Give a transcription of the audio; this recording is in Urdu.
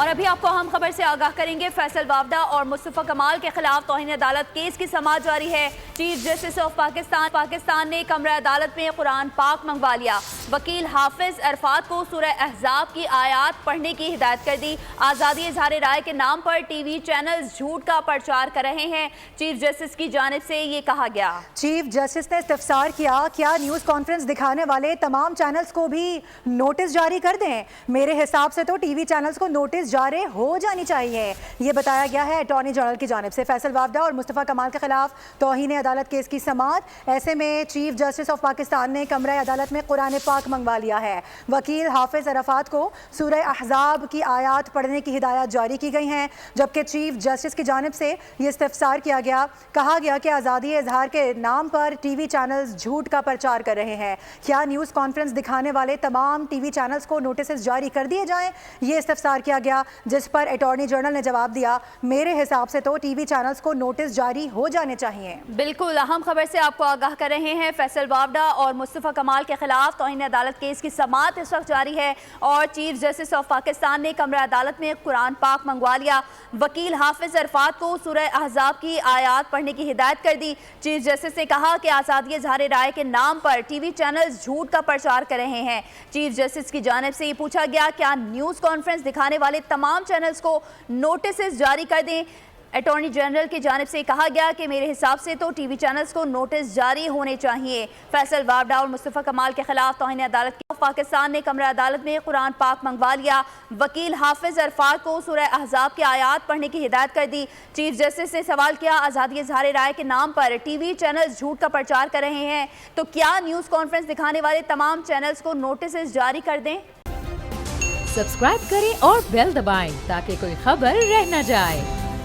اور ابھی آپ کو اہم خبر سے آگاہ کریں گے۔ فیصل وافدہ اور مصطفیٰ کمال کے خلاف توہین عدالت کیس کی سماعت جاری ہے۔ چیف جسٹس آف پاکستان نے کمرہ عدالت میں قرآن پاک منگوا لیا۔ وکیل حافظ عرفات کو سورہ احزاب کی آیات پڑھنے کی ہدایت کر دی۔ آزادی اظہار رائے کے نام پر ٹی وی چینلز جھوٹ کا پرچار کر رہے ہیں۔ چیف جسٹس کی جانب سے یہ کہا گیا۔ چیف جسٹس نے استفسار کیا نیوز کانفرنس دکھانے والے تمام چینلز کو بھی نوٹس جاری کر دیں؟ میرے حساب سے تو ٹی وی چینلز کو نوٹس جاری ہو جانی چاہیے، یہ بتایا گیا ہے اٹارنی جنرل کی جانب سے۔ فیصل وافدہ اور مصطفیٰ کمال کے خلاف توہین عدالت کیس کی سماعت، ایسے میں چیف جسٹس آف پاکستان نے کمرہ عدالت میں قرآن پاک منگوا لیا ہے۔ وکیل حافظ عرفات کو سورہ احزاب کی آیات پڑھنے کی ہدایات جاری کی گئی ہیں، جبکہ چیف جسٹس کی جانب سے یہ استفسار کیا گیا، کہا گیا کہ آزادی اظہار کے نام پر ٹی وی چینلز جھوٹ کا پرچار کر رہے ہیں۔ کیا نیوز کانفرنس دکھانے والے تمام ٹی وی چینلز کو نوٹسز جاری کر دیے جائیں؟ یہ استفسار کیا گیا، جس پر اٹارنی جنرل نے جواب دیا، میرے حساب سے تو ٹی وی چینلز کو نوٹس جاری ہو جانے چاہیے۔ بالکل اہم خبر سے آپ کو آگاہ کر رہے ہیں۔ فیصل وافدہ اور مصطفیٰ کمال کے خلاف توہین عدالت کیس کی سماعت اس وقت جاری ہے اور چیف جسٹس آف پاکستان نے کمرہ عدالت میں قرآن پاک منگوا لیا۔ وکیل حافظ عرفات کو سورہ احزاب کی آیات پڑھنے کی ہدایت کر دی۔ چیف جسٹس نے کہا کہ آزادی اظہار رائے کے نام پر ٹی وی چینلز جھوٹ کا پرچار کر رہے ہیں۔ چیف جسٹس کی جانب سے یہ پوچھا گیا، کیا نیوز کانفرنس دکھانے والے تمام چینلز کو نوٹسز جاری کر دیں؟ اٹارنی جنرل کی جانب سے کہا گیا کہ میرے حساب سے تو ٹی وی چینلز کو نوٹس جاری ہونے چاہیے۔ فیصل وافدہ اور مصطفیٰ کمال کے خلاف توہین عدالت کی پاکستان نے کمرہ عدالت میں قرآن پاک منگوا لیا۔ وکیل حافظ عرفات کو سورہ احزاب کی آیات پڑھنے کی ہدایت کر دی۔ چیف جسٹس نے سوال کیا، آزادی اظہار رائے کے نام پر ٹی وی چینلز جھوٹ کا پرچار کر رہے ہیں، تو کیا نیوز کانفرنس دکھانے والے تمام چینلز کو نوٹسز جاری کر دیں؟ سبسکرائب کریں اور بیل دبائیں تاکہ کوئی خبر رہ نہ جائے۔